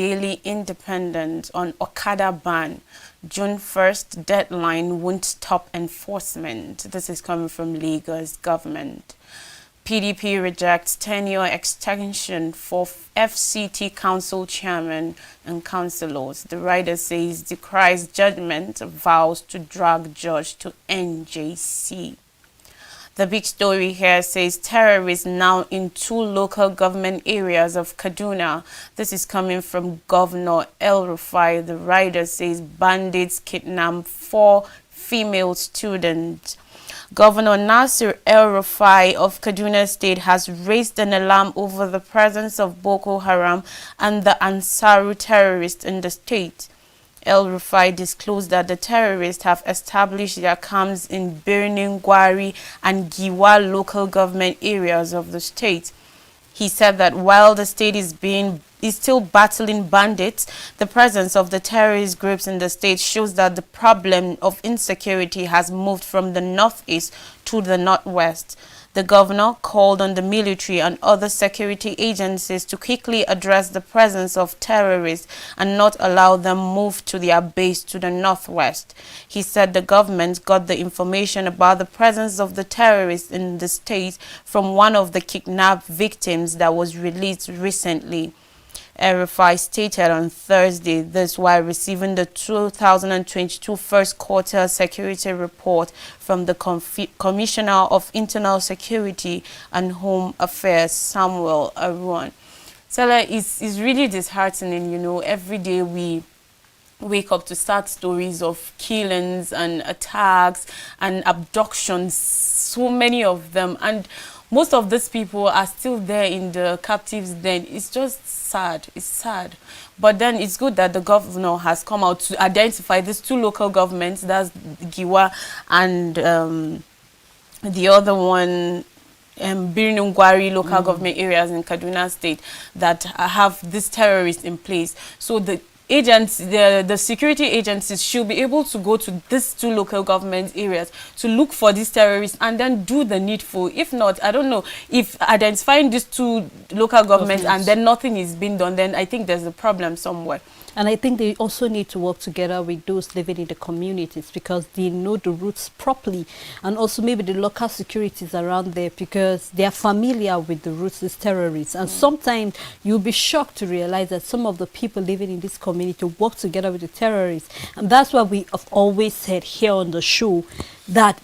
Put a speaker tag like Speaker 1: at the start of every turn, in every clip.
Speaker 1: Daily Independent on Okada ban. June 1st deadline won't stop enforcement. This is coming from Lagos government. PDP rejects 10-year extension for FCT Council chairman and councillors. The writer says decries judgment, vows to drag judge to NJC. The big story here says terrorists now in 2 local government areas of Kaduna. This is coming from Governor El-Rufai. The writer says bandits kidnapped 4 female students. Governor Nasir El-Rufai of Kaduna State has raised an alarm over the presence of Boko Haram and the Ansaru terrorists in the state. El-Rufai disclosed that the terrorists have established their camps in Birnin, Gwari and Giwa local government areas of the state. He said that while the state is still battling bandits, the presence of the terrorist groups in the state shows that the problem of insecurity has moved from the northeast to the northwest. The governor called on the military and other security agencies to quickly address the presence of terrorists and not allow them move to their base to the northwest. He said the government got the information about the presence of the terrorists in the state from one of the kidnapped victims that was released recently. El-Rufai stated on Thursday this while receiving the 2022 first quarter security report from the Commissioner of Internal Security and Home Affairs, Samuel Arun. Salah, it's really disheartening, you know, every day we wake up to sad stories of killings and attacks and abductions, so many of them, and most of these people are still there in the captives den. It's just sad. It's sad. But then it's good that the governor has come out to identify these 2 local governments, that's Giwa and the other one, Birnin Gwari local government areas in Kaduna State that have these terrorists in place. So the agents, the security agencies should be able to go to these 2 local government areas to look for these terrorists and then do the needful. If not, I don't know, if identifying these 2 local governments and then nothing is being done, then I think there's a problem somewhere.
Speaker 2: And I think they also need to work together with those living in the communities because they know the roots properly, and also maybe the local securities around there because they are familiar with the roots, these terrorists. And sometimes you'll be shocked to realize that some of the people living in this community work together with the terrorists. And that's why we have always said here on the show that,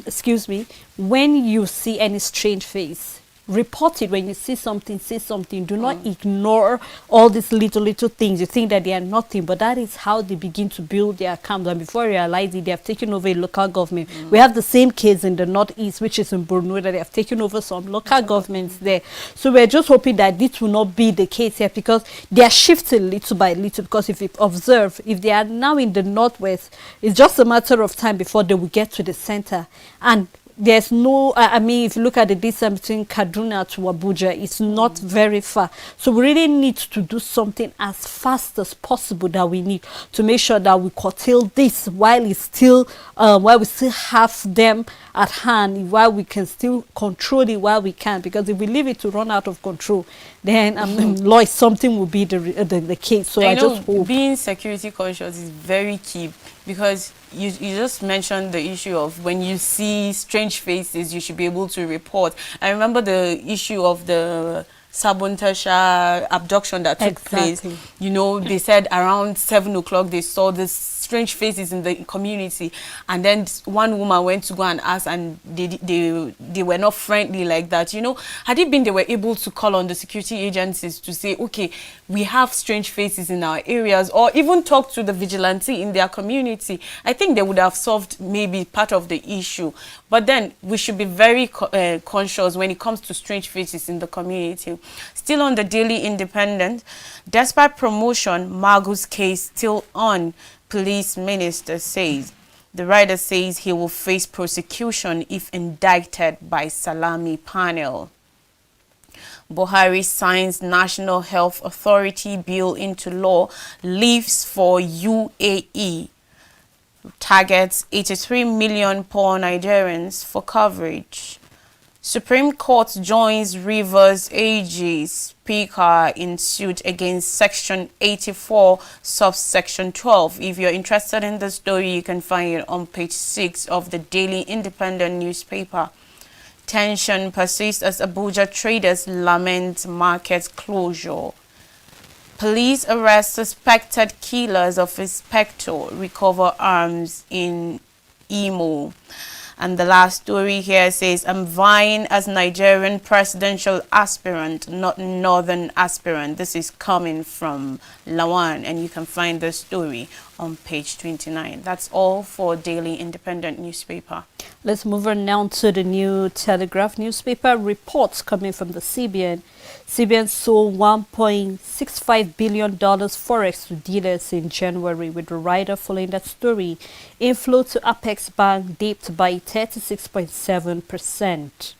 Speaker 2: excuse me, when you see any strange face, report it. When you see something, say something. Do not ignore all these little things. You think that they are nothing, but that is how they begin to build their camps. And before you realize it, they have taken over a local government. We have the same case in the northeast, which is in Borno, that they have taken over some local governments there. So we're just hoping that this will not be the case here because they are shifting little by little. Because if you observe, if they are now in the northwest, it's just a matter of time before they will get to the center. And there's no, I mean, if you look at the distance between Kaduna to Abuja, it's not very far. So we really need to do something as fast as possible that we need to make sure that we curtail this while it's still, while we still have them at hand, while we can still control it while we can. Because if we leave it to run out of control, then Lloyd, something will be the case. So I just hope
Speaker 1: being security conscious is very key. Because you just mentioned the issue of when you see strange faces, you should be able to report. I remember the issue of the Sabuntasha abduction that took place. You know, they said around 7 o'clock they saw this strange faces in the community, and then one woman went to go and ask, and they were not friendly like that. You know, had it been they were able to call on the security agencies to say, okay, we have strange faces in our areas, or even talk to the vigilante in their community, I think they would have solved maybe part of the issue. But then we should be very conscious when it comes to strange faces in the community. Still on the Daily Independent, despite promotion, Magu's case still on, police minister says. The writer says he will face prosecution if indicted by Salami panel. Buhari signs National Health Authority bill into law, leaves for UAE. Targets 83 million poor Nigerians for coverage. Supreme Court joins Rivers AG Speaker in suit against Section 84, subsection 12. If you're interested in the story, you can find it on page 6 of the Daily Independent newspaper. Tension persists as Abuja traders lament market closure. Police arrest suspected killers of inspector, recover arms in Imo. And the last story here says, I'm vying as Nigerian presidential aspirant, not northern aspirant. This is coming from Lawan, and you can find the story on page 29. That's all for Daily Independent newspaper.
Speaker 2: Let's move on now to the New Telegraph newspaper. Reports coming from the CBN. CBN sold $1.65 billion forex to dealers in January, with the rider following that story. Inflow to Apex Bank dipped by 36.7%.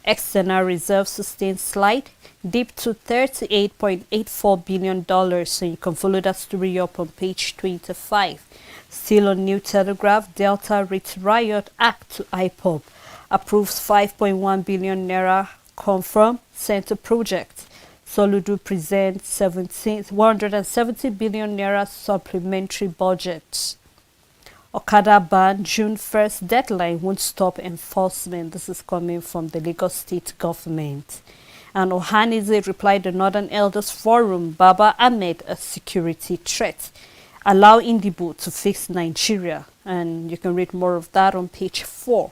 Speaker 2: External reserves sustained slight dip to $38.84 billion. So you can follow that story up on page 25. Still on New Telegraph, Delta Writ Riot Act to IPOB. Approves 5.1 billion naira confirm center project. Soludo presents 170 billion naira supplementary budget. Okada ban June 1st deadline won't stop enforcement. This is coming from the Lagos State government. And Ohanize replied the Northern Elders Forum, Baba Ahmed a security threat. Allow Indibo to fix Nigeria. And you can read more of that on page 4.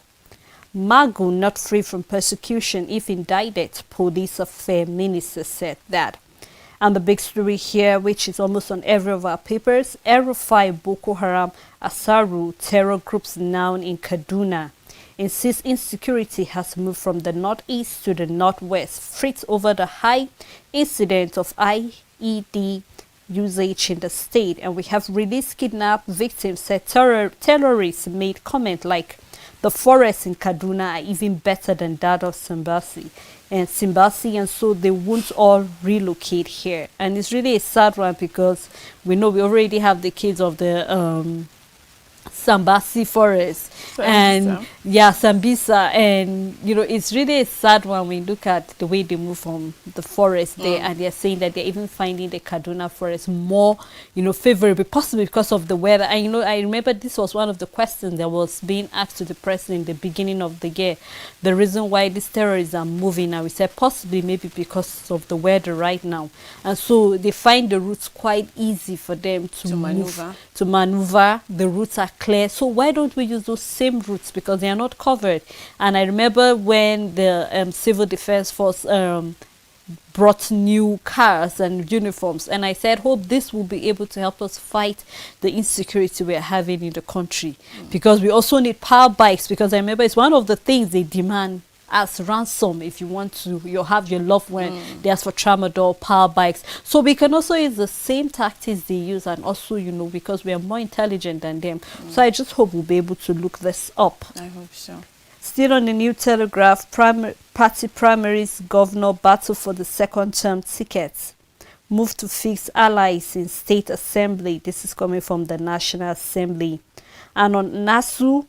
Speaker 2: Magu not free from persecution if indicted, police affairs minister said that. And the big story here, which is almost on every of our papers, Erufai Boko Haram Asaru terror groups now in Kaduna. Insists insecurity has moved from the northeast to the northwest, freaks over the high incidence of IED usage in the state. And we have released kidnapped victims, said terrorists made comment like, the forests in Kaduna are even better than that of Simbasi. And so they won't all relocate here. And it's really a sad one because we know we already have the kids of the Sambasi forest and Sambisa, and it's really a sad one when you look at the way they move from the forest there, and they're saying that they're even finding the Kaduna forest more favorable, possibly because of the weather. And I remember this was one of the questions that was being asked to the president in the beginning of the year, the reason why these terrorists are moving now. We said possibly maybe because of the weather right now, and so they find the routes quite easy for them to maneuver. The routes are clear, so why don't we use those same routes, because they are not covered. And I remember when the civil defense force brought new cars and uniforms, and I said, hope this will be able to help us fight the insecurity we're having in the country, because we also need power bikes, because I remember it's one of the things they demand as ransom if you want to have your loved one. They ask for tramadol, power bikes. So we can also use the same tactics they use, and also because we are more intelligent than them. So I just hope we'll be able to look this up.
Speaker 1: I hope so.
Speaker 2: Still on the New Telegraph, party primaries, governor battle for the second term tickets. Move to fix allies in state assembly. This is coming from the National Assembly. And on NASU,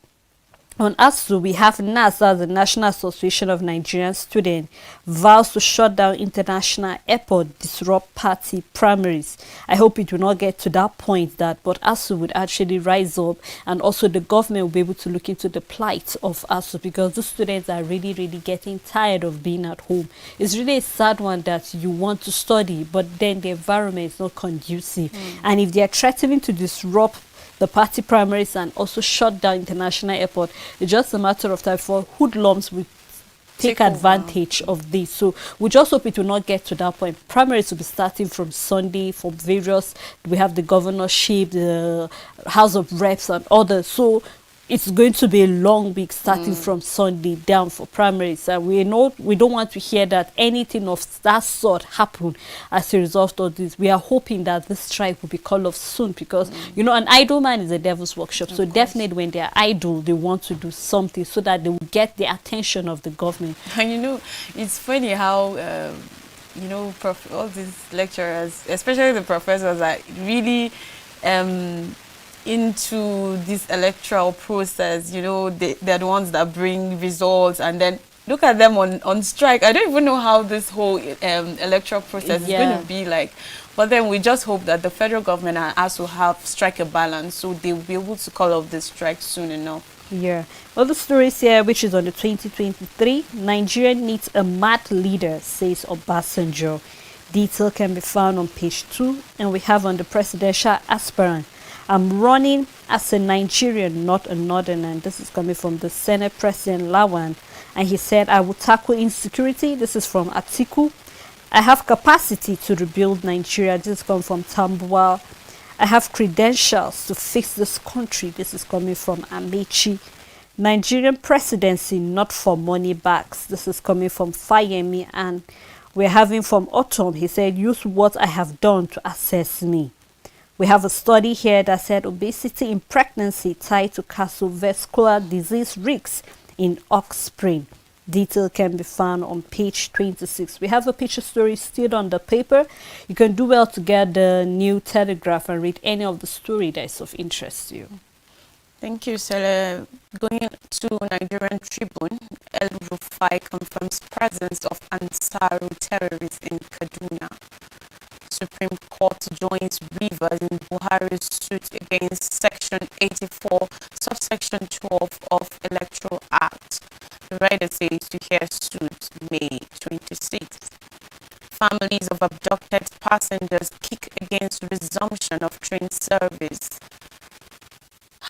Speaker 2: we have NASA, the National Association of Nigerian Students, vows to shut down international airport, disrupt party primaries. I hope it will not get to that point, but ASU would actually rise up, and also the government will be able to look into the plight of ASU, because the students are really, really getting tired of being at home. It's really a sad one that you want to study, but then the environment is not conducive. And if they are threatening to disrupt the party primaries and also shut down international airport, it's just a matter of time for hoodlums will take advantage of this. So we just hope it will not get to that point. Primaries will be starting from Sunday from various, we have the governorship, the House of Reps and others. So it's going to be a long week starting from Sunday down for primaries. And we don't want to hear that anything of that sort happen as a result of this. We are hoping that this strike will be called off soon, because an idle man is a devil's workshop. So definitely when they are idle, they want to do something so that they will get the attention of the government.
Speaker 1: And it's funny how all these lecturers, especially the professors, are really into this electoral process. They're the ones that bring results, and then look at them on strike. I don't even know how this whole electoral process is going
Speaker 2: Yeah.
Speaker 1: to be like. But then we just hope that the federal government and us will have strike a balance, so they will be able to call off the strike soon enough.
Speaker 2: Yeah. Other stories here, which is on the 2023, Nigeria needs a mad leader, says Obasanjo. Detail can be found on page 2, and we have on the presidential aspirant. I'm running as a Nigerian, not a northerner. And this is coming from the Senate President Lawan. And he said, I will tackle insecurity. This is from Atiku. I have capacity to rebuild Nigeria. This is coming from Tambuwal. I have credentials to fix this country. This is coming from Amechi. Nigerian presidency, not for money bags. This is coming from Fayemi. And we're having from Autumn. He said, use what I have done to assess me. We have a study here that said obesity in pregnancy tied to cardiovascular disease risks in offspring. Detail can be found on page 26. We have a picture story still on the paper. You can do well to get the New Telegraph and read any of the story that is of interest to you.
Speaker 1: Thank you, Sele. Going to Nigerian Tribune, El Rufai confirms presence of Ansaru terrorists in Kaduna. Supreme Court joins Rivers in Buhari's suit against Section 84, subsection 12 of Electoral Act. The writer says to hear suit May 26th. Families of abducted passengers kick against resumption of train service.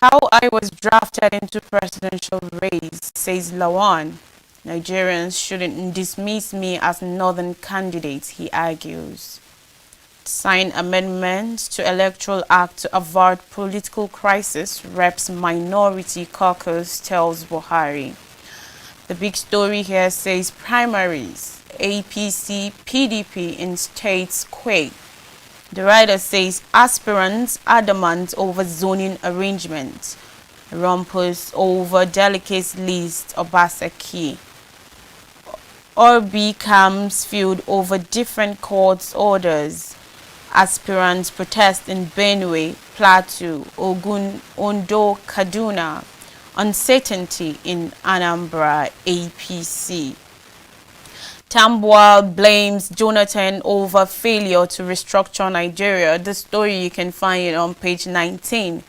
Speaker 1: How I was drafted into presidential race, says Lawan. Nigerians shouldn't dismiss me as northern candidate, he argues. Sign amendments to Electoral Act to avert political crisis, Reps Minority Caucus tells Buhari. The big story here says primaries, APC, PDP in states quake. The writer says aspirants adamant over zoning arrangements, rumpus over delegates list, Obaseki. Orbi camps feud over different courts' orders. Aspirants protest in Benue, Plateau, Ogun, Ondo, Kaduna. Uncertainty in Anambra, APC. Tambuwal blames Jonathan over failure to restructure Nigeria. The story you can find it on page 19.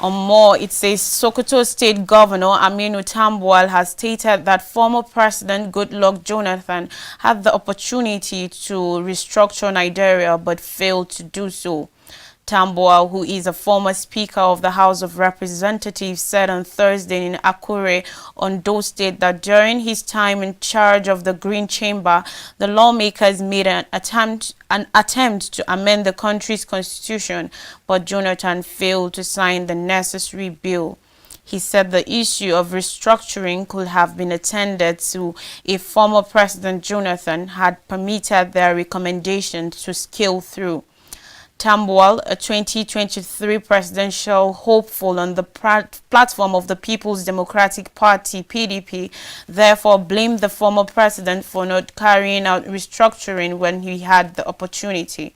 Speaker 1: On more, it says Sokoto State Governor Aminu Tambuwal has stated that former President Goodluck Jonathan had the opportunity to restructure Nigeria but failed to do so. Tambuwal, who is a former Speaker of the House of Representatives, said on Thursday in Akure, Ondo State, that during his time in charge of the Green Chamber, the lawmakers made an attempt to amend the country's constitution, but Jonathan failed to sign the necessary bill. He said the issue of restructuring could have been attended to if former President Jonathan had permitted their recommendations to scale through. Tambuwal, a 2023 presidential hopeful on the platform of the People's Democratic Party, PDP, therefore blamed the former president for not carrying out restructuring when he had the opportunity.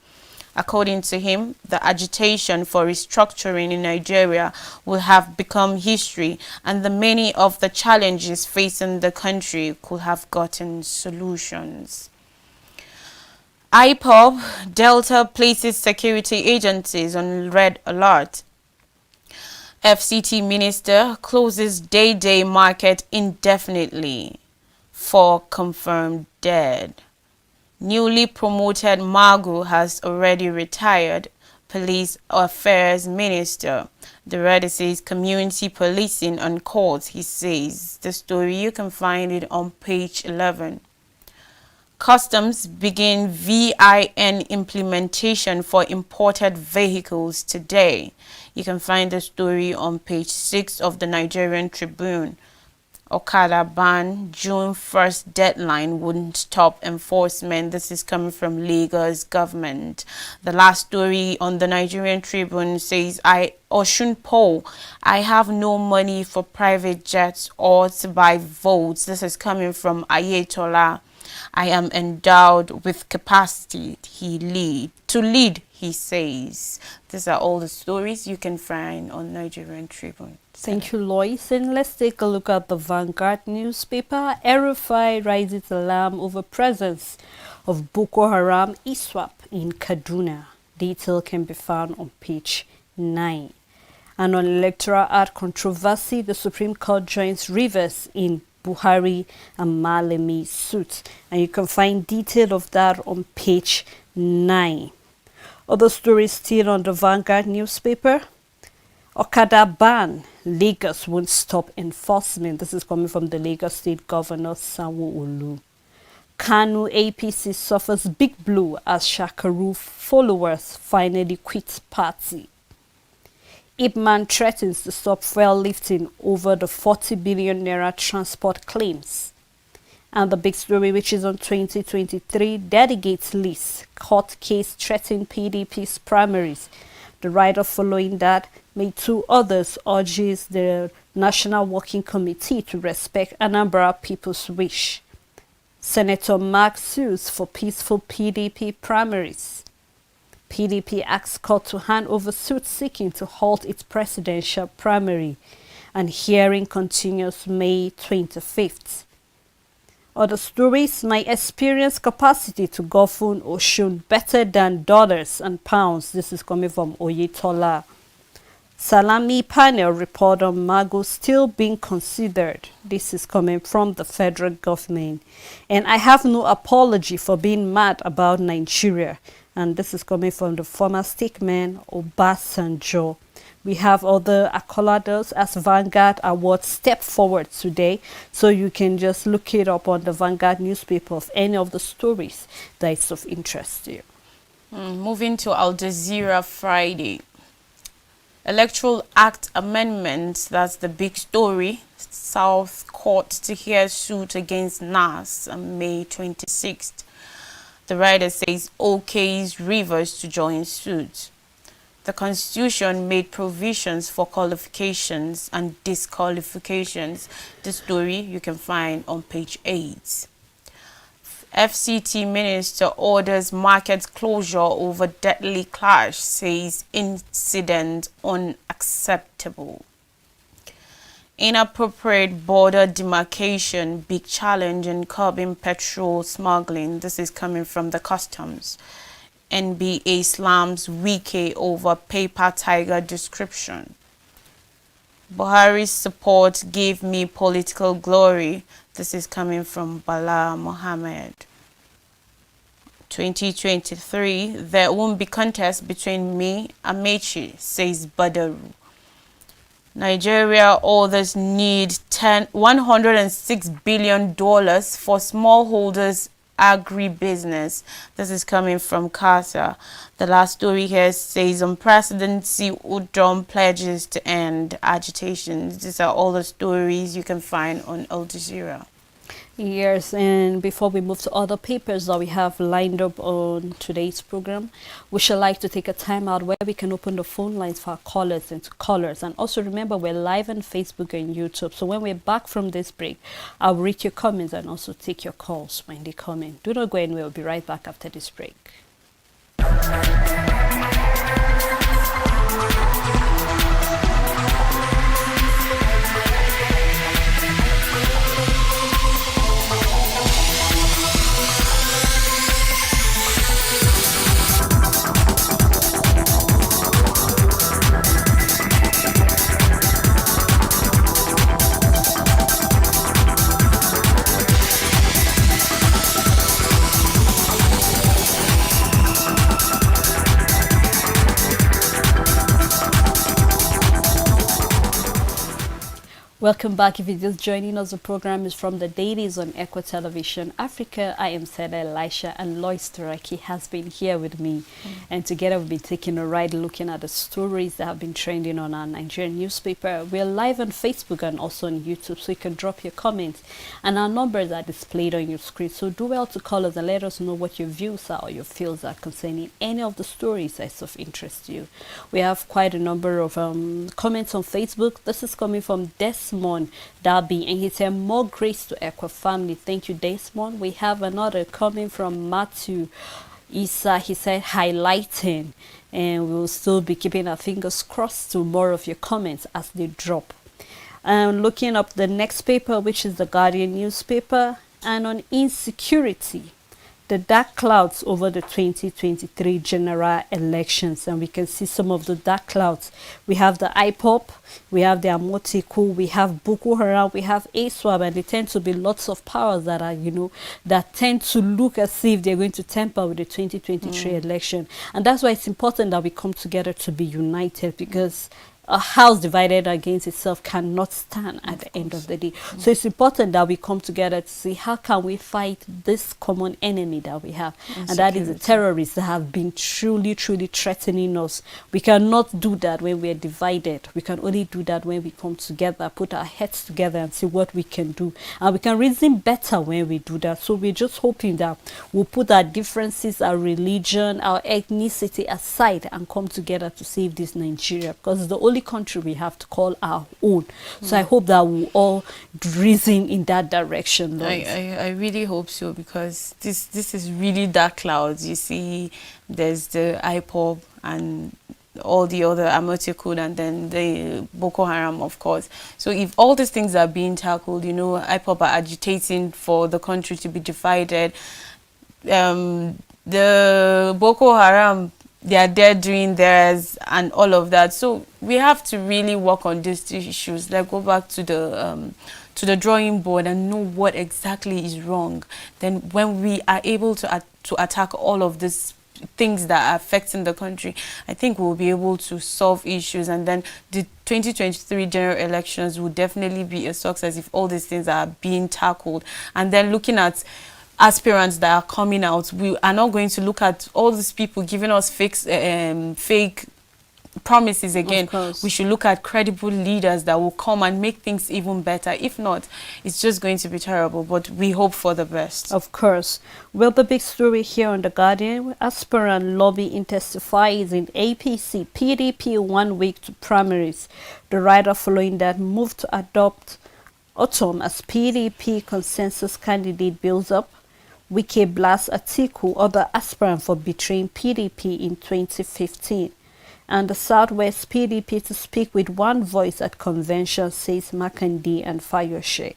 Speaker 1: According to him, the agitation for restructuring in Nigeria will have become history, and the many of the challenges facing the country could have gotten solutions. IPOB, Delta places security agencies on red alert. FCT minister closes day market indefinitely. 4 confirmed dead. Newly promoted Magu has already retired. Police Affairs Minister. The writer says community policing on courts, he says. The story, you can find it on page 11. Customs begin VIN implementation for imported vehicles today. You can find the story on page 6 of the Nigerian Tribune. Okada ban, June 1st deadline wouldn't stop enforcement. This is coming from Lagos government. The last story on the Nigerian Tribune says, Oshun Poll, I have no money for private jets or to buy votes. This is coming from Ayetola. I am endowed with capacity to lead, he says. These are all the stories you can find on Nigerian Tribune.
Speaker 2: Thank you, Lois. And let's take a look at the Vanguard newspaper. RFI raises alarm over presence of Boko Haram ISWAP in Kaduna. Detail can be found on page 9. And on electoral act controversy, the Supreme Court joins Rivers in Buhari and Malemi suit. And you can find detail of that on page 9. Other stories still on the Vanguard newspaper. Okada ban, Lagos won't stop enforcement. This is coming from the Lagos State Governor Sanwo-Olu. Kanu APC suffers big blow as Shakaru followers finally quit party. Ipman threatens to stop fuel lifting over the 40 billion naira transport claims. And the big story, which is on 2023, delegates list, court case threatening PDP's primaries. The writer following that made 2 others urges the National Working Committee to respect Anambra people's wish. Senator Mark sues for peaceful PDP primaries. PDP asks court to hand over suit seeking to halt its presidential primary. And hearing continues May 25th. Other stories, my experience capacity to govern Oshun better than dollars and pounds. This is coming from Oyetola. Salami panel report on Mago still being considered. This is coming from the federal government. And I have no apology for being mad about Nigeria. And this is coming from the former statesman Obasanjo. We have other accolades as Vanguard Awards step forward today. So you can just look it up on the Vanguard newspaper of any of the stories that is of interest to you.
Speaker 1: Moving to Al Jazeera Friday. Electoral Act amendments, that's the big story. South Court to hear suit against NAS on May 26th. The writer says OK's Rivers to join suit. The Constitution made provisions for qualifications and disqualifications. The story you can find on page 8. FCT Minister orders market closure over deadly clash, says incident unacceptable. Inappropriate border demarcation, big challenge in curbing petrol smuggling. This is coming from the customs. NBA slams Wike over paper tiger description. Buhari's support gave me political glory. This is coming from Bala Mohammed. 2023, there won't be contest between me and Mechi, says Badaru. Nigeria orders need $106 billion for smallholders agribusiness. This is coming from CASA. The last story here says on presidency, Udom pledges to end agitation. These are all the stories you can find on Al Jazeera.
Speaker 2: Yes, and before we move to other papers that we have lined up on today's program, we should like to take a time out where we can open the phone lines for our callers and to callers. And also remember, we're live on Facebook and YouTube. So when we're back from this break, I'll read your comments and also take your calls when they come in. Do not go anywhere. We'll be right back after this break. Welcome back. If you're just joining us, the program is from the Dailies on Echo Television Africa. I am Seda Elisha, and Lois Turaki has been here with me. And together we'll be taking a ride looking at the stories that have been trending on our Nigerian newspaper. We're live on Facebook and also on YouTube, so you can drop your comments. And our numbers are displayed on your screen. So do well to call us and let us know what your views are or your feels are concerning any of the stories that's of interest to you. We have quite a number of comments on Facebook. This is coming from Desmond Darby, and he said, more grace to Equa family. Thank you, Desmond. We have another coming from Matthew. is, he said, highlighting, and we'll still be keeping our fingers crossed to more of your comments as they drop. And looking up the next paper, which is the Guardian newspaper, and on insecurity, the dark clouds over the 2023 general elections. And we can see some of the dark clouds. We have the IPOP, we have the Amoteku, we have Boko Haram, we have ASWAB, and there tend to be lots of powers that are, you know, that tend to look as if they're going to tamper with the 2023 election. And that's why it's important that we come together to be united, because a house divided against itself cannot stand at the end of the day. So it's important that we come together to see how can we fight this common enemy that we have, and that is the terrorists that have been truly threatening us. We cannot do that when we're divided. We can only do that when we come together, put our heads together and see what we can do, and we can reason better when we do that. So we're just hoping that we'll put our differences, our religion, our ethnicity aside and come together to save this Nigeria, because it's the only country we have to call our own. So I hope that we'll all reason in that direction.
Speaker 1: I really hope so, because this is really dark clouds. You see, there's the IPOB and all the other Amoteku, and then the Boko Haram, of course. So if all these things are being tackled, you know, IPOB are agitating for the country to be divided. The Boko Haram, they are there doing theirs and all of that. So we have to really work on these issues. Like, go back to the drawing board and know what exactly is wrong. Then when we are able to attack all of these things that are affecting the country, I think we'll be able to solve issues. And then the 2023 general elections will definitely be a success if all these things are being tackled. And then looking at aspirants that are coming out, we are not going to look at all these people giving us fake promises again. We should look at credible leaders that will come and make things even better. If not, it's just going to be terrible, but we hope for the best.
Speaker 2: Of course. Well, the big story here on The Guardian, aspirant lobby intensifies in APC, PDP 1 week to primaries. The rider following that moved to adopt Autumn as PDP consensus candidate builds up. Wike blasts Atiku, other aspirant for betraying PDP in 2015. And the Southwest PDP to speak with one voice at convention, says Makandi and Fayoshe.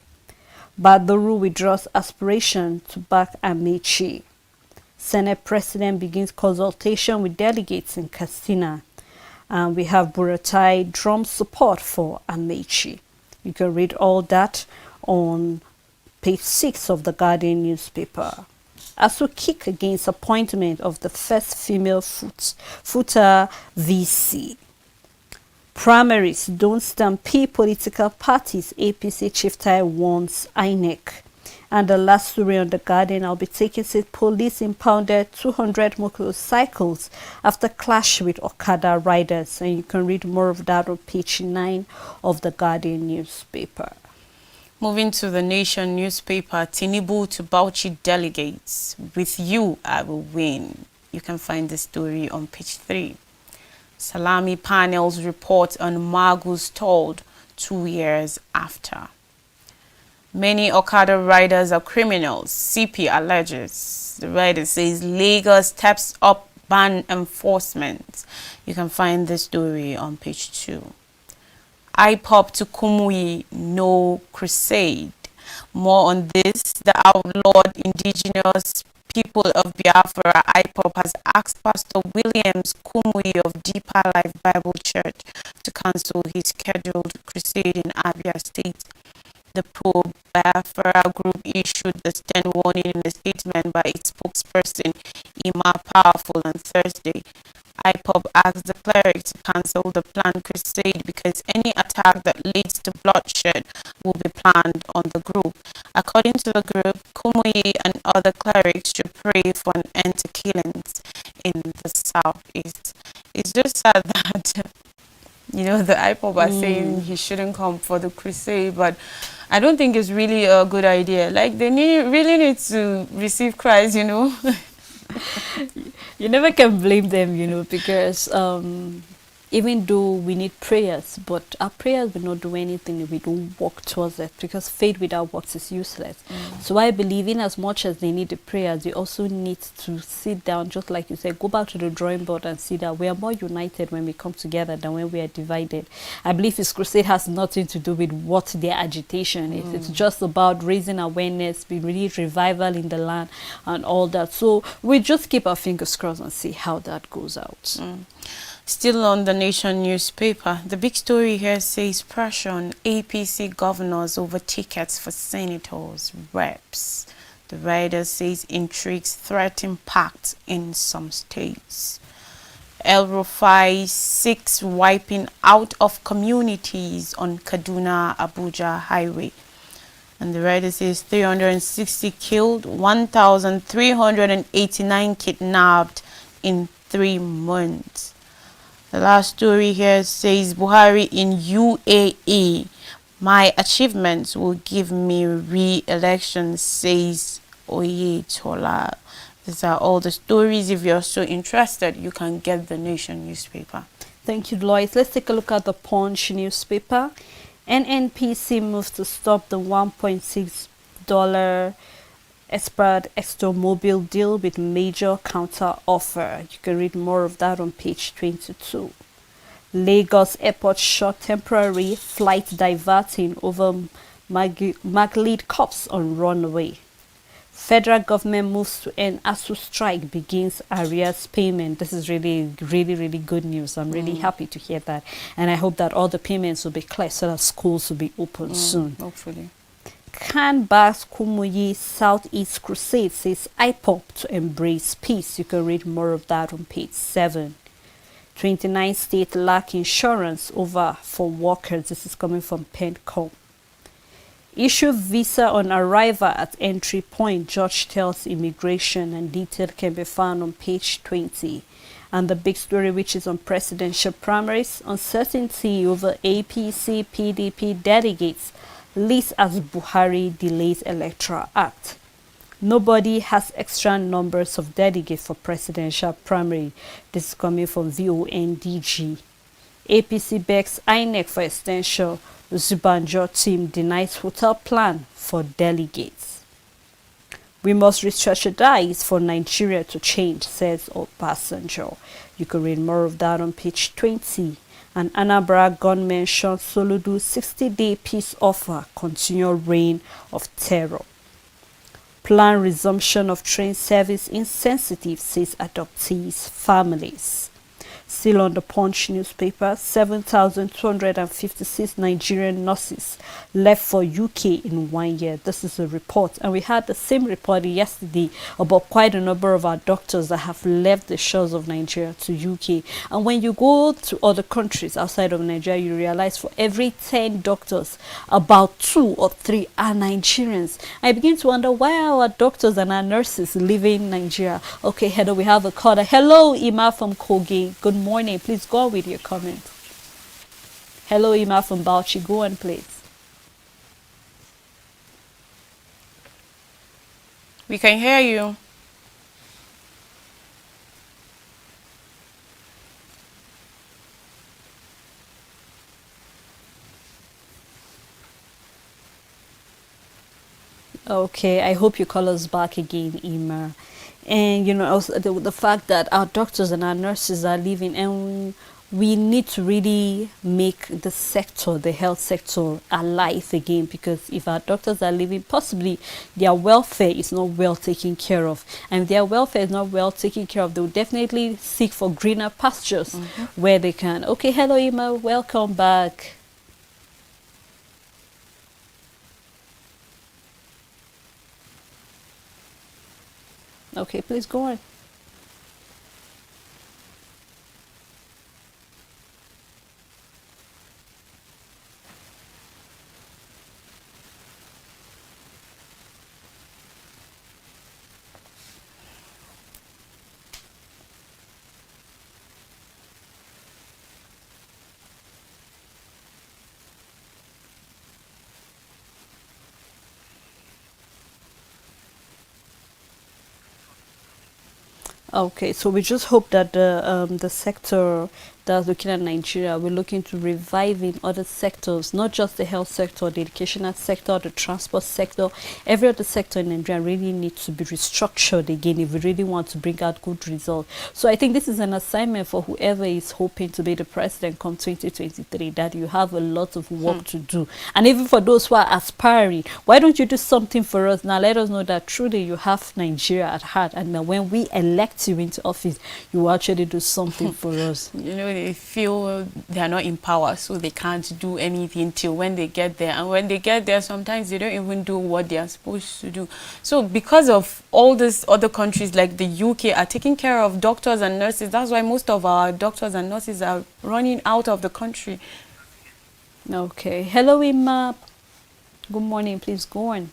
Speaker 2: Baduru withdraws aspiration to back Amechi. Senate President begins consultation with delegates in Katsina. And we have Buratai drums support for Amechi. You can read all that on page 6 of the Guardian newspaper. ASU kick against appointment of the first female footer VC. Primaries don't stampede political parties, APC Chief Tai warns INEC. And the last story on The Guardian, I'll be taking it. Police impounded 200 motorcycles after clash with Okada riders. And you can read more of that on page 9 of the Guardian newspaper.
Speaker 1: Moving to the Nation newspaper, Tinubu to Bauchi delegates. With you, I will win. You can find the story on page 3. Salami panels report on Magu stalled 2 years after. Many Okada riders are criminals, CP alleges. The rider says Lagos steps up ban enforcement. You can find the story on page 2. IPOP to Kumuyi, no crusade. More on this, the outlawed indigenous people of Biafra, IPOP, has asked Pastor Williams Kumuyi of Deeper Life Bible Church to cancel his scheduled crusade in Abia State. The pro-Biafra group issued the stern warning in a statement by its spokesperson, Ima Powerful, on Thursday. IPOP asked the cleric to cancel the planned crusade because any attack that leads to bloodshed will be planned on the group. According to the group, Kumuyi and other clerics should pray for an end to killings in the southeast. It's just sad that, you know, the IPOP are saying he shouldn't come for the crusade, but I don't think it's really a good idea. Like, they really need to receive Christ, you know.
Speaker 2: You never can blame them, you know, because even though we need prayers, but our prayers will not do anything if we don't work towards it, because faith without works is useless. So I believe in as much as they need the prayers, they also need to sit down, just like you said, go back to the drawing board and see that we are more united when we come together than when we are divided. I believe this crusade has nothing to do with what their agitation is. It's just about raising awareness, we need revival in the land and all that. So we just keep our fingers crossed and see how that goes out.
Speaker 1: Still on the Nation newspaper, the big story here says pressure on APC governors over tickets for senators, reps. The writer says intrigues threaten pact in some states. El Rufai seeks wiping out of communities on Kaduna-Abuja highway. And the writer says 360 killed, 1,389 kidnapped in 3 months. The last story here says Buhari in UAE. My achievements will give me re-election, says Oyetola. These are all the stories. If you're so interested, you can get the Nation newspaper.
Speaker 2: Thank you, Lois. Let's take a look at the Punch newspaper. NNPC moves to stop the $1.6 Expert ExxonMobil deal with major counter offer. You can read more of that on page 22. Lagos airport shut temporary flight diverting over Maglead cops on runway. Federal government moves to end ASU strike, begins arrears payment. This is really good news. I'm really happy to hear that. And I hope that all the payments will be clear so that schools will be open soon.
Speaker 1: Hopefully.
Speaker 2: Canbas Kumuyi Southeast Crusade says IPOP to embrace peace. You can read more of that on page 7. 29 states lack insurance over for workers. This is coming from PENCOM. Issue visa on arrival at entry point, judge tells immigration, and detail can be found on page 20. And the big story, which is on presidential primaries, uncertainty over APC PDP delegates, list as Buhari delays electoral act. Nobody has extra numbers of delegates for presidential primary. This is coming from VONDG. APC begs INEC for extension. Zubanjo team denies hotel plan for delegates. We must re-strategize for Nigeria to change, says Obasanjo. You can read more of that on page 20. And Anambra gunmen shot Soludo 60-day peace offer, continue reign of terror. Plan resumption of train service insensitive, says adoptees' families. Still on the Punch newspaper, 7,256 Nigerian nurses left for UK in 1 year. This is a report. And we had the same report yesterday about quite a number of our doctors that have left the shores of Nigeria to UK. And when you go to other countries outside of Nigeria, you realize for every 10 doctors, about 2 or 3 are Nigerians. I begin to wonder, why are our doctors and our nurses leaving Nigeria? Okay, Heather, we have a caller. Hello, Ima from Kogi. Good morning. Please go on with your comment. Hello, Ima from Bauchi. Go on, please.
Speaker 1: We can hear you.
Speaker 2: Okay, I hope you call us back again, Ima. And you know, also the fact that our doctors and our nurses are leaving, and we need to really make the sector, the health sector, alive again, because if our doctors are leaving, possibly their welfare is not well taken care of. And if their welfare is not well taken care of, they will definitely seek for greener pastures where they can. Okay, hello, Ima, welcome back. Okay, please go on. Okay, so we just hope that the sector that's looking at Nigeria, we're looking to reviving other sectors, not just the health sector, the educational sector, the transport sector. Every other sector in Nigeria really needs to be restructured again if we really want to bring out good results. So I think this is an assignment for whoever is hoping to be the president come 2023, that you have a lot of work to do. And even for those who are aspiring, why don't you do something for us now? Let us know that truly you have Nigeria at heart, and that when we elect you into office, you will actually do something for us.
Speaker 1: You know, they feel they are not in power, so they can't do anything till when they get there. And when they get there, sometimes they don't even do what they are supposed to do. So because of all these other countries like the UK are taking care of doctors and nurses, that's why most of our doctors and nurses are running out of the country.
Speaker 2: Okay. Hello, Imma. Good morning. Please go on.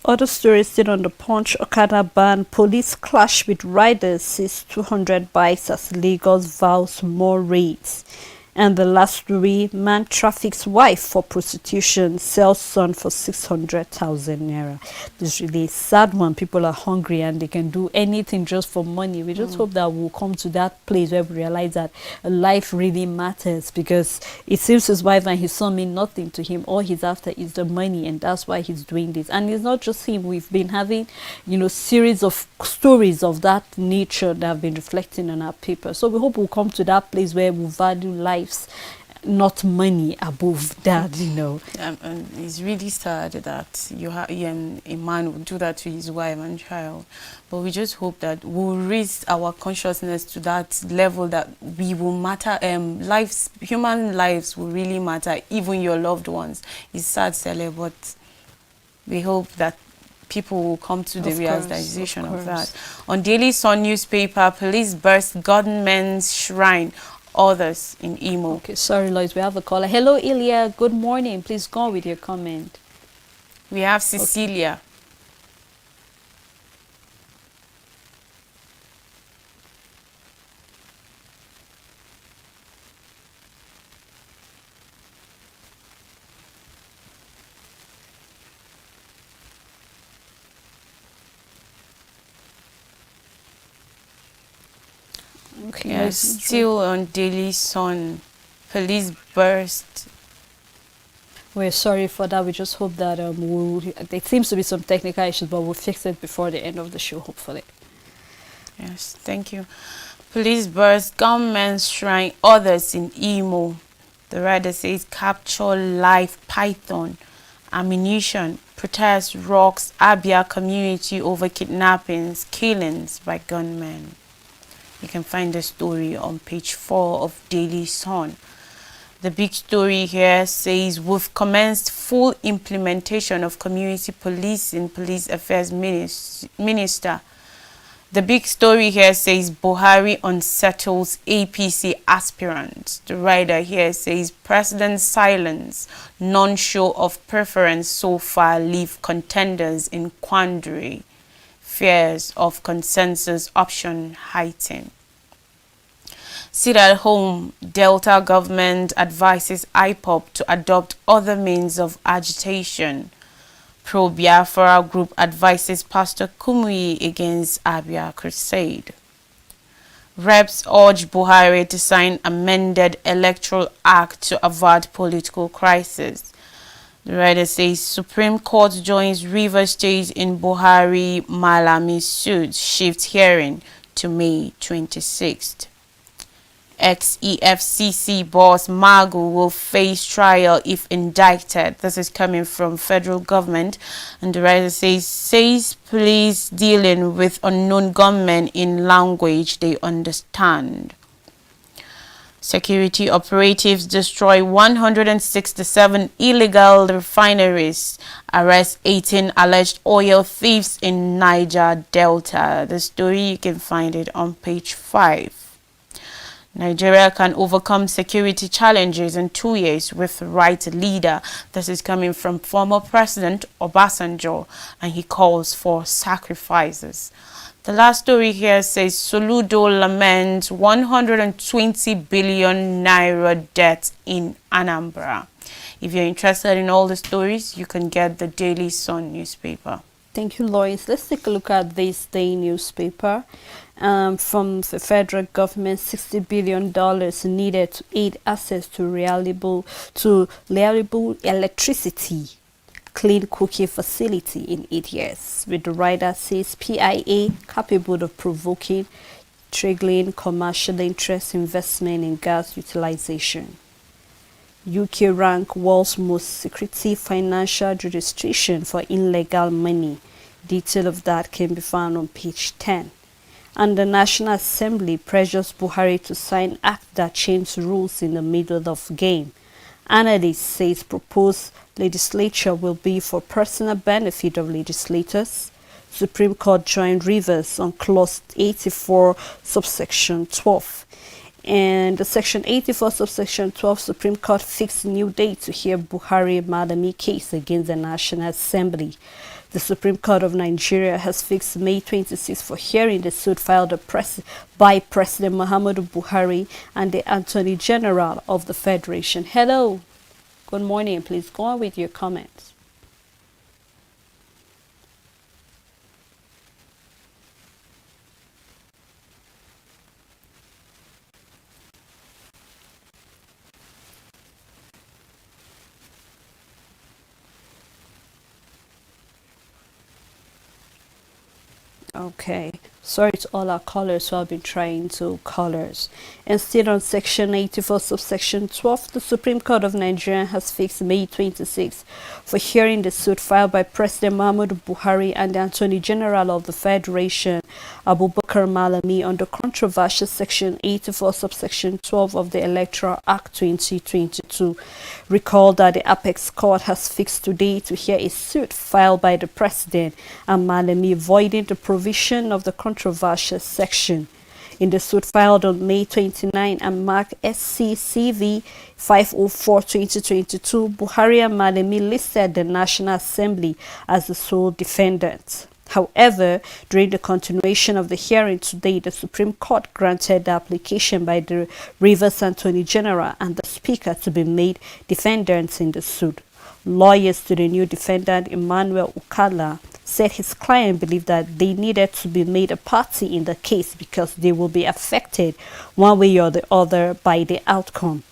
Speaker 2: Other stories still on the Punch. Okada ban. Police clash with riders. Sees 200 bikes as Lagos vows more raids. And the last story, man traffics wife for prostitution, sells son for 600,000 naira. This is really a sad one. People are hungry and they can do anything just for money. We just hope that we'll come to that place where we realize that life really matters, because it seems his wife and his son mean nothing to him. All he's after is the money, and that's why he's doing this. And it's not just him. We've been having, series of stories of that nature that have been reflecting on our paper. So we hope we'll come to that place where we value lives, not money above that.
Speaker 1: And it's really sad that a man would do that to his wife and child. But we just hope that we'll raise our consciousness to that level that we will matter. Human lives will really matter, even your loved ones. It's sad, Sele, but we hope that people will come to the realization of that. On Daily Sun newspaper, police burst gunmen's shrine, others in Imo.
Speaker 2: Okay, sorry, Lois, we have a caller. Hello, Ilya. Good morning. Please go on with your comment.
Speaker 1: We have Cecilia.
Speaker 2: Okay,
Speaker 1: Yes, still on Daily Sun, police burst.
Speaker 2: We're sorry for that. We just hope that there seems to be some technical issues, but we'll fix it before the end of the show, hopefully.
Speaker 1: Yes, thank you. Police burst gunmen's shrine, others in Imo. The writer says capture live python, ammunition, protest rocks Abia community over kidnappings, killings by gunmen. You can find the story on page 4 of Daily Sun. The big story here says we've commenced full implementation of community policing, police affairs minister. The big story here says Buhari unsettles APC aspirants. The writer here says president's silence, non-show of preference so far leave contenders in quandary. Fears of consensus option heighten. Sit at home, Delta government advises IPOB to adopt other means of agitation. Pro-Biafra group advises Pastor Kumuyi against Abia crusade. Reps urge Buhari to sign amended electoral act to avert political crisis. The writer says Supreme Court joins River State in Buhari Malami suit, shift hearing to May 26th. Ex-EFCC boss Magu will face trial if indicted. This is coming from federal government. And the writer says police dealing with unknown gunmen in language they understand. Security operatives destroy 167 illegal refineries, arrest 18 alleged oil thieves in Niger Delta. The story, you can find it on page 5. Nigeria can overcome security challenges in 2 years with right leader. This is coming from former President Obasanjo, and he calls for sacrifices. The last story here says Soludo laments 120 billion naira debt in Anambra. If you're interested in all the stories, you can get the Daily Sun newspaper.
Speaker 2: Thank you, Lois. Let's take a look at this day newspaper. From the federal government, $60 billion needed to aid access to reliable electricity, clean cooking facility in 8 years. With the rider says PIA capable of provoking triggering commercial interest investment in gas utilization. UK rank world's most secretive financial jurisdiction for illegal money. Detail of that can be found on page 10. And the National Assembly pressures Buhari to sign act that changes rules in the middle of game. Analyst says proposed legislature will be for personal benefit of legislators. Supreme Court joined Rivers on clause 84 subsection 12. And the section 84 subsection 12 Supreme Court fixed new date to hear Buhari Malami case against the National Assembly. The Supreme Court of Nigeria has fixed May 26 for hearing the suit filed by President Muhammadu Buhari and the Attorney General of the Federation. Hello. Good morning. Please go on with your comments. Okay, sorry to all our callers who have been trying to call us. And still on section 84 subsection 12, the Supreme Court of Nigeria has fixed May 26 for hearing the suit filed by President Muhammadu Buhari and the Attorney General of the Federation, Abubakar Malami, on the controversial section 84 subsection 12 of the Electoral Act 2022. Recall that the Apex Court has fixed today to hear a suit filed by the President and Malami voiding the provision of the controversial section. In the suit filed on May 29 and marked SCCV 504/2022, Buhari and Malami listed the National Assembly as the sole defendant. However, during the continuation of the hearing today, the Supreme Court granted the application by the Rivers Attorney General and the Speaker to be made defendants in the suit. Lawyers to the new defendant, Emmanuel Ukala, said his client believed that they needed to be made a party in the case because they will be affected one way or the other by the outcome.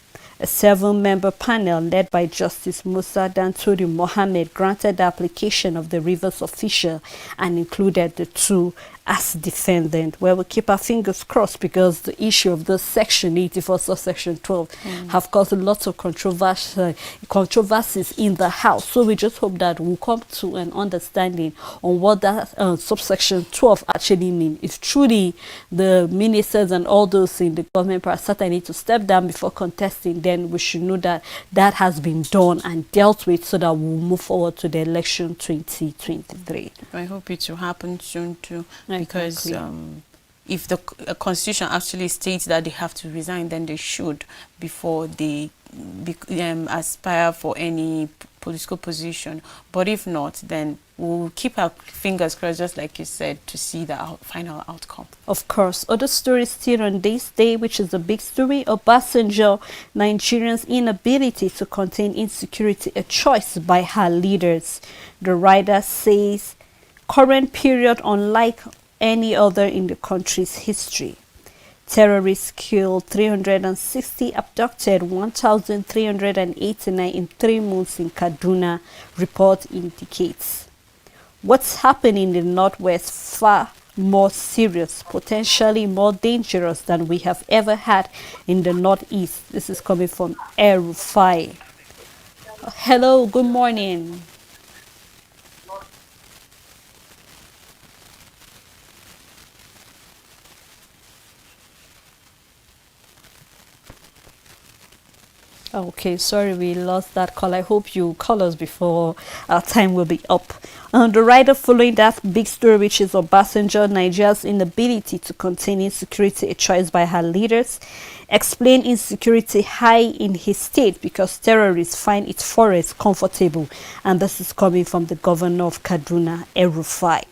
Speaker 2: A 7-member panel led by Justice Musa Danturi Mohammed granted the application of the Rivers official and included the two as defendant. Well, we'll keep our fingers crossed because the issue of the section 84 subsection 12 have caused a lot of controversies in the House. So we just hope that we'll come to an understanding on what that subsection 12 actually means. If truly the ministers and all those in the government parastatal need to step down before contesting, then we should know that that has been done and dealt with so that we'll move forward to the election 2023.
Speaker 1: I hope it will happen soon too. Because if the constitution actually states that they have to resign, then they should before they aspire for any political position. But if not, then we'll keep our fingers crossed, just like you said, to see the final outcome.
Speaker 2: Of course. Other stories still on this day, which is a big story. Obasanjo, Nigerians' inability to contain insecurity, a choice by her leaders. The writer says, current period unlike any other in the country's history. Terrorists killed 360, abducted 1,389 in 3 months in Kaduna, report indicates. What's happening in the Northwest far more serious, potentially more dangerous than we have ever had in the Northeast. This is coming from El Rufai. Hello, good morning. Okay, sorry we lost that call. I hope you call us before our time will be up. The writer following that big story, which is Obasanjo, Nigeria's inability to contain insecurity, a choice by her leaders, explain insecurity high in his state because terrorists find its forests comfortable. And this is coming from the governor of Kaduna, El-Rufai.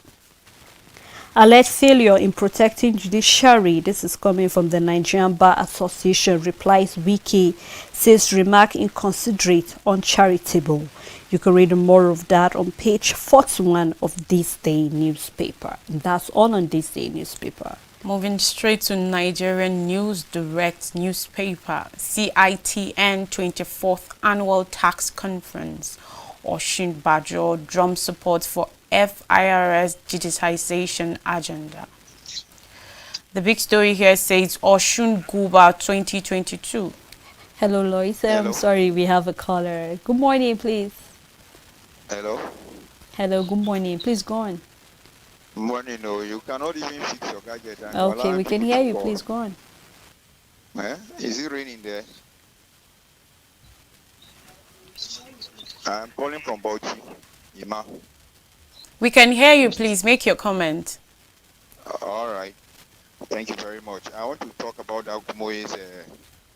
Speaker 2: Alleged failure in protecting judiciary. This is coming from the Nigerian Bar Association. Replies Wiki says remark inconsiderate, uncharitable. You can read more of that on page 41 of This Day newspaper. And that's all on This Day newspaper.
Speaker 1: Moving straight to Nigerian News Direct newspaper. CITN 24th Annual Tax Conference. Oshin Bajo drum support for FIRS digitization agenda. The big story here says Oshun Guba 2022.
Speaker 2: Hello, Lois. I'm sorry, we have a caller. Good morning, please.
Speaker 3: Hello.
Speaker 2: Hello, good morning. Please go on.
Speaker 3: Morning, no, you cannot even fix your gadget.
Speaker 2: Okay, we can hear you. Please go on.
Speaker 3: Is it raining there? I'm calling from Bauchi, Ima.
Speaker 1: We can hear you. Please make your comment.
Speaker 3: All right. Thank you very much. I want to talk about that Kumoye's.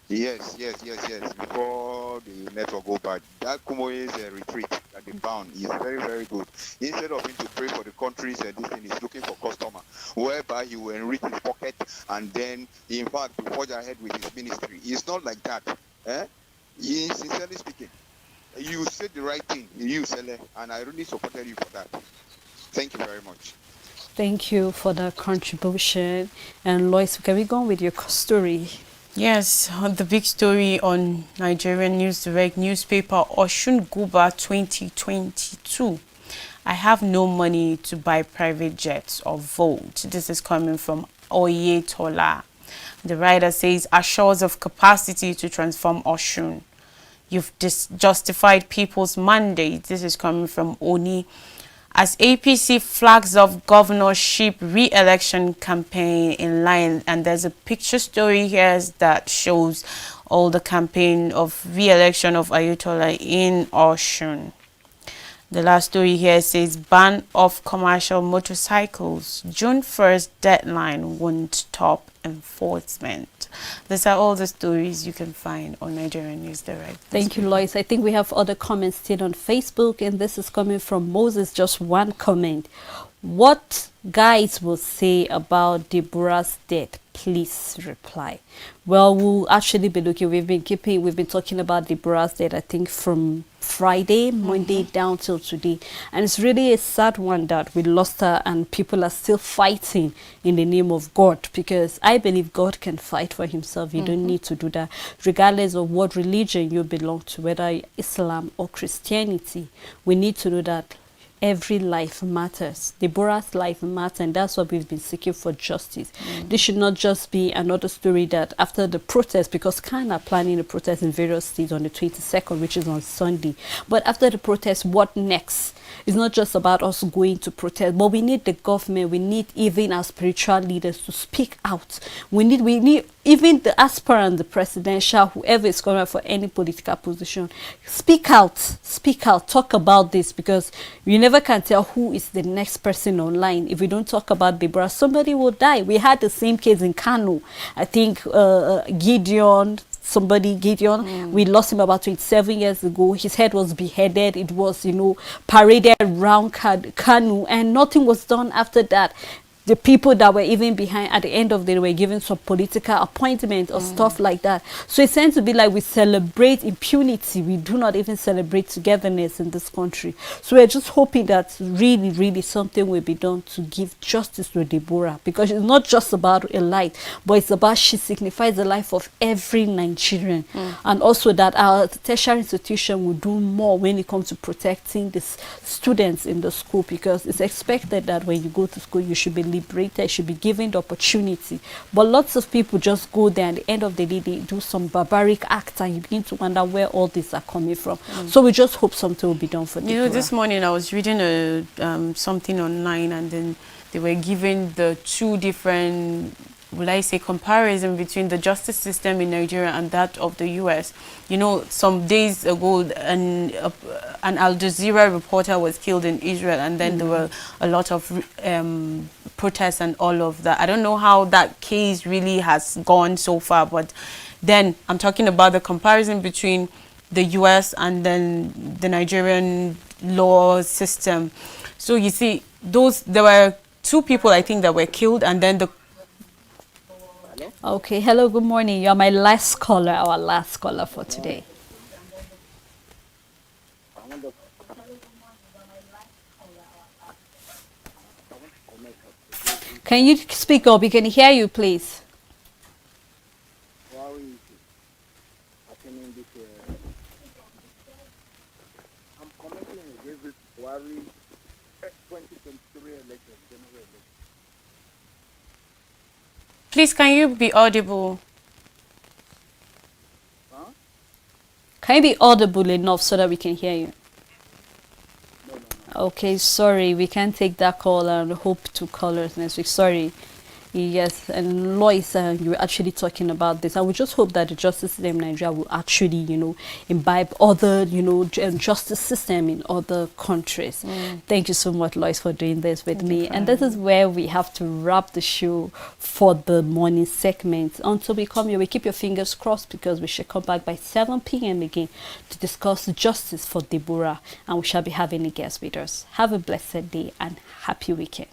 Speaker 3: Yes. Before the network go bad, that Kumoye's retreat at the bound is very, very good. Instead of him to pray for the countries, this thing is looking for customer, whereby he will enrich his pocket and then, in fact, to forge ahead with his ministry. It's not like that. Sincerely speaking, you said the right thing, you Sele, and I really supported you for that. Thank you very much.
Speaker 2: Thank you for the contribution. And Lois, can we go on with your story?
Speaker 1: Yes, the big story on Nigerian News Direct newspaper, Oshun Guba 2022. I have no money to buy private jets or vote. This is coming from Oyetola. The writer says, assures of capacity to transform Oshun. You've justified people's mandate. This is coming from Oni. As APC flags off governorship re-election campaign in line, and there's a picture story here that shows all the campaign of re-election of Ayutollah in Oshun. The last story here says ban of commercial motorcycles. June 1st deadline won't stop enforcement. These are all the stories you can find on Nigerian News Direct.
Speaker 2: Thank you, Lois. I think we have other comments still on Facebook, and this is coming from Moses. Just one comment. What guys will say about Deborah's death? Please reply. Well, we'll actually be looking. We've been talking about Deborah's death, I think, from Friday, Monday down till today, and it's really a sad one that we lost her, and people are still fighting in the name of God, because I believe God can fight for himself. You don't need to do that, regardless of what religion you belong to, whether Islam or Christianity. We need to know that every life matters. Deborah's life matters, and that's what we've been seeking for justice. This should not just be another story that after the protest, because Khan are planning a protest in various states on the 22nd, which is on Sunday. But after the protest, what next? It's not just about us going to protest, but we need the government, we need even our spiritual leaders to speak out. We need even the aspirant, the presidential, whoever is coming for any political position, speak out, talk about this, because you never can tell who is the next person online. If we don't talk about Deborah, somebody will die. We had the same case in Kano. I think Gideon, we lost him about 27 years ago. His head was beheaded. It was, paraded around Kanu, and nothing was done after that. The people that were even behind at the end of the day were given some political appointment or stuff like that. So it seems to be like we celebrate impunity. We do not even celebrate togetherness in this country. So we're just hoping that really, really something will be done to give justice to Deborah, because it's not just about a life, but it's about she signifies the life of every Nigerian. And also that our tertiary institution will do more when it comes to protecting the students in the school, because it's expected that when you go to school, you should be liberated, should be given the opportunity. But lots of people just go there, and at the end of the day, they do some barbaric acts, and you begin to wonder where all these are coming from. So we just hope something will be done for Deborah.
Speaker 1: This morning I was reading something online, and then they were giving the two different will I say, comparison between the justice system in Nigeria and that of the US. You know, some days ago, an Al Jazeera reporter was killed in Israel, and then there were a lot of protests and all of that. I don't know how that case really has gone so far, but then I'm talking about the comparison between the US and then the Nigerian law system. So you see, there were 2 people, I think, that were killed, and then the...
Speaker 2: Okay, hello, good morning. You're my last caller, our last caller for today. Can you speak up? We can hear you, please.
Speaker 4: I'm commenting against this Buhari 2023 election, general election.
Speaker 1: Please, can you be audible?
Speaker 2: Can you be audible enough so that we can hear you? Okay, sorry, we can't take that call and hope to call us next week. Sorry. Yes, and Lois, you were actually talking about this. I would just hope that the justice system in Nigeria will actually, imbibe other, justice system in other countries. Thank you so much, Lois, for doing this with me. And this is where we have to wrap the show for the morning segment. Until we come here, we keep your fingers crossed because we should come back by 7 p.m. again to discuss justice for Deborah, and we shall be having a guest with us. Have a blessed day and happy weekend.